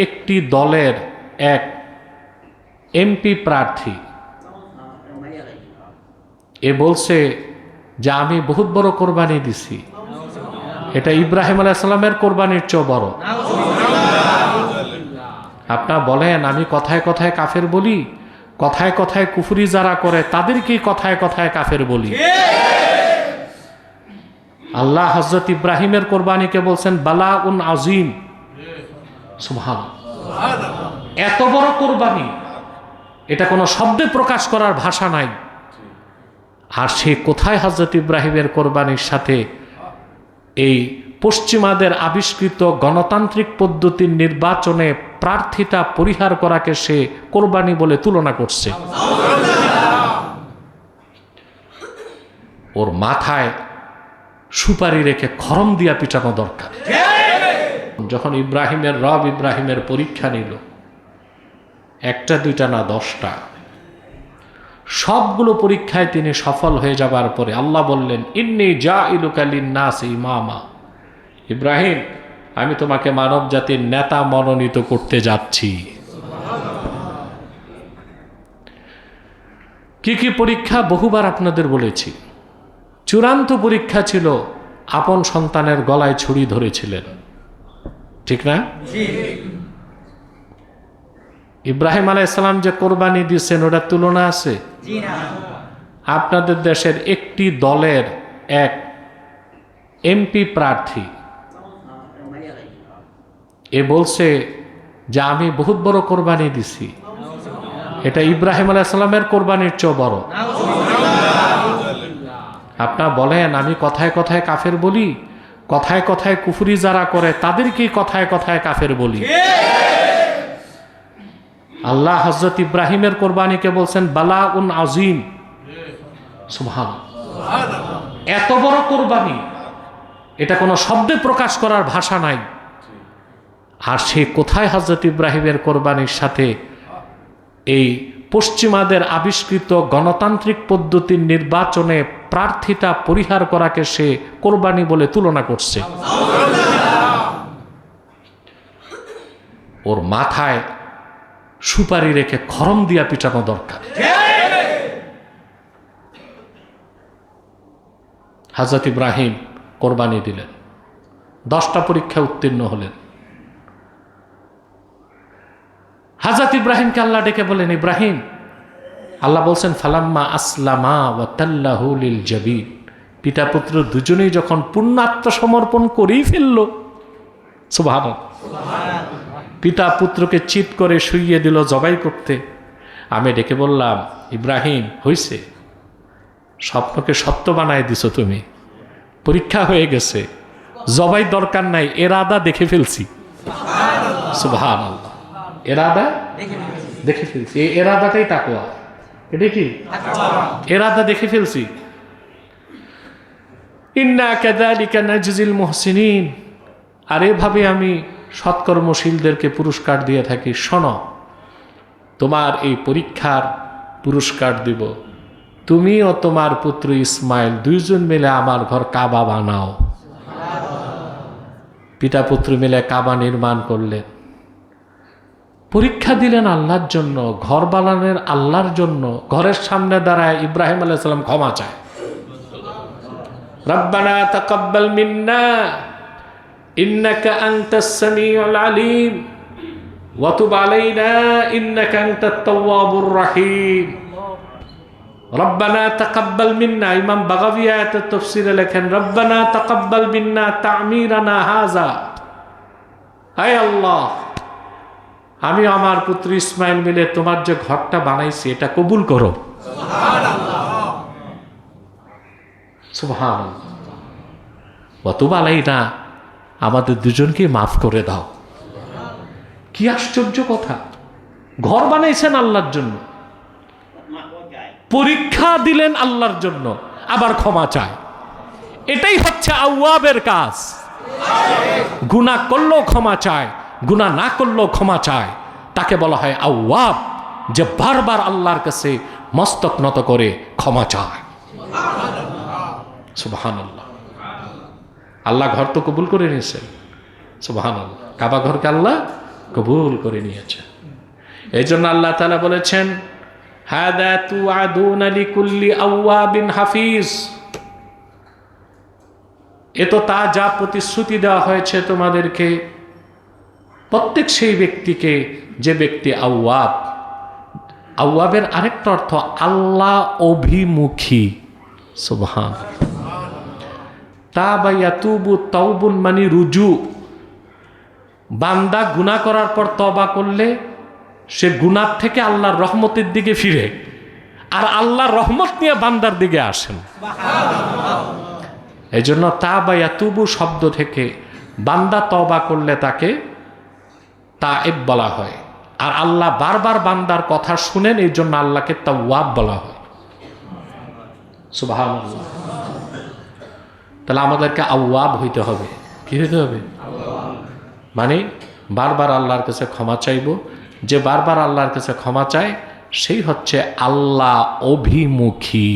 একটি দলের এক এমপি প্রার্থী এ বলছে যে আমি বহুত বড় কোরবানি দিছি, এটা ইব্রাহিম আলাইহিস সালামের কোরবানির চেয়ে বড়। আপনারা বলেন আমি কথায় কথায় কাফের বলি, কথায় কথায় কুফরি যারা করে তাদেরকেই কথায় কথায় কাফের বলি। আল্লাহ হযরত ইব্রাহিমের কোরবানিকে বলছেন বালাউন আযীম। সুবহানাল্লাহ, এত বড় কোরবানি, এটা কোনো শব্দে প্রকাশ করার ভাষা নাই। আর সে কোথায় হযরত ইব্রাহিমের কোরবানির সাথে এই পশ্চিমাদের আবিষ্কৃত গণতান্ত্রিক পদ্ধতির নির্বাচনে প্রার্থিতা পরিহার করাকে সে কোরবানি বলে তুলনা করছে। ওর মাথায় সুপারি রেখে খরম দিয়া পিটানো দরকার। যখন ইব্রাহিমের রব ইব্রাহিমের পরীক্ষা নিল, একটা দুইটা না 10টা, সবগুলো পরীক্ষায় তিনি সফল হয়ে যাবার পরে আল্লাহ বললেন ইন্নী জাইলুকা লিন-নাস ইমামা, ইব্রাহিম আমি তোমাকে মানব জাতির নেতা মনোনীত করতে যাচ্ছি। কি কি পরীক্ষা বহুবার আপনাদের বলেছি। চূড়ান্ত পরীক্ষা ছিল আপন সন্তানের গলায় ছুরি ধরেছিলেন, ঠিক না? ইব্রাহিম আলাইহিস সালাম যে কোরবানি দিয়েছেন ওটার তুলনা আছে? আপনাদের দেশের একটি দলের এক এমপি প্রার্থী এ বলছে যে আমি বহুত বড় কোরবানি দিছি, এটা ইব্রাহিম আলাইহিস সালামের কোরবানির চেয়ে বড়। আপনারা বলেন আমি কথায় কথায় কাফের বলি, কথায় কথায় কুফরি যারা করে তাদেরকেই কথায় কথায় কাফের বলি। আল্লাহ হযরত ইব্রাহিমের কোরবানিকে বলছেন বালাউন আযীম। সুবহানাল্লাহ, এত বড় কোরবানি, এটা কোনো শব্দে প্রকাশ করার ভাষা নাই। আর সে কোথায় হযরত ইব্রাহিমের কোরবানির সাথে এই পশ্চিমাদের আবিষ্কৃত গণতান্ত্রিক পদ্ধতির নির্বাচনে প্রার্থিতা পরিহার করাকে সে কোরবানি বলে তুলনা করছে। ওর মাথায় সুপারি রেখে খরম দিয়া পিটানো দরকার। হযরত ইব্রাহিম কোরবানি দিলেন, 10টা পরীক্ষা উত্তীর্ণ হলেন। হযরত ইব্রাহিমকে আল্লাহ ডেকে বলেন ইব্রাহিম, আল্লাহ বলছেন ফালাম্মা আসলামা ওয়া তাল্লাহু লিল জাবিন, পিতা পুত্র দুজনেই যখন পূর্ণ আত্মসমর্পণ করেই ফেলল, সুবহানাল্লাহ, পিতা পুত্রকে চিৎ করে শুইয়ে দিল জবাই করতে। আমি ডেকে বললাম ইব্রাহিম হইছে, স্বপ্নকে সত্য বানায় দিছো তুমি, পরীক্ষা হয়ে গেছে, জবাই দরকার নাই, এরাদা দেখে ফেলছি। সুবহানাল্লাহ, এরাদা দেখে ফেলছি, এই এরাদাটাই তাকওয়া। এটা কি এরাদা দেখে ফেলছি। ইন্না কাযালিকা নাজজিল মুহসিনিন, আর এভাবে আমি সৎকর্মশীলদেরকে পুরস্কার দিয়ে থাকি। শোনো, তোমার এই পরীক্ষার পুরস্কার দিব, তুমি ও তোমার পুত্র ইসমাইল দুইজন মিলে আমার ঘর কাবা বানাও। পিতা পুত্র মিলে কাবা নির্মাণ করলেন, পরীক্ষা দিলেন আল্লাহর জন্য, ঘর বানানোর আল্লাহর জন্য। ঘরের সামনে দাঁড়ায় ইব্রাহিম আলাইহিস সালাম ক্ষমা চায়, রব্বানা তাকাব্বাল মিন্না ইন্নাকা আনতাস সামিউল আলিম ওয়া তুব আলাইনা ইন্নাকা আনতাত তাওয়াবুর রহিম। রব্বানা তাকাব্বাল মিন্না, ইমাম বাগাভী আয়াতের তাফসীরে লেখেন রব্বানা তাকাব্বাল মিন্না তা'মিরানা হাযা, হে আল্লাহ আমি আমার পুত্র ইসমাইল মিলে তোমার যে ঘরটা বানাইছি এটা কবুল করো। সুবহানাল্লাহ, সুবহানাল্লাহ, ওয়া তুব আলাইনা, আমাদের দুজনকে মাফ করে দাও। কি আশ্চর্য কথা, ঘর বানাইছেন আল্লাহর জন্য, পরীক্ষা দিলেন আল্লাহর জন্য, আবার ক্ষমা চায়। এটাই হচ্ছে আওয়াবের কাজ। গুনাহ করলেও ক্ষমা চায়, গুনাহ না করলেও ক্ষমা চায়, তাকে বলা হয় আওয়াব, যে বারবার আল্লাহর কাছে মস্তক নত করে ক্ষমা চায়। সুবহানাল্লাহ, আল্লাহ ঘর তো কবুল করে নিয়েছেন। সুবহানাল্লাহ, কাবা ঘরকে আল্লাহ কবুল করে নিয়েছেন। এই জন্য আল্লাহ তাআলা বলেছেন, হাদা তুআদুনা লিকুল্লি আওয়াবিন হাফিজ, এ তো তা যা প্রতিশ্রুতি দেওয়া হয়েছে তোমাদেরকে প্রত্যেক সেই ব্যক্তিকে যে ব্যক্তি আওয়াব। আওয়াবের আরেকটা অর্থ আল্লাহ অভিমুখী। সুবহানাল্লাহ। তাবা ইয়াতুবু তাওবুন মানে রুজু। বান্দা গুনাহ করার পর তওবা করলে সে গুনাহ থেকে আল্লাহর রহমতের দিকে ফিরে, আর আল্লাহর রহমত নিয়ে বান্দার দিকে আসেন। এই জন্য তাবা ইয়াতুবু শব্দ থেকে বান্দা তওবা করলে তাকে তায়েব বলা হয়, আর আল্লাহ বারবার বান্দার কথা শুনেন, এই জন্য আল্লাহকে তাওয়াব বলা হয়। সুবহানাল্লাহ। তাহলে আমাদেরকে আওয়াব হইতে হবে। কি হইতে হবে? মানে বারবার আল্লাহর কাছে ক্ষমা চাইব। যে বারবার আল্লাহর কাছে ক্ষমা চায় সেই হচ্ছে আল্লাহ অভিমুখী।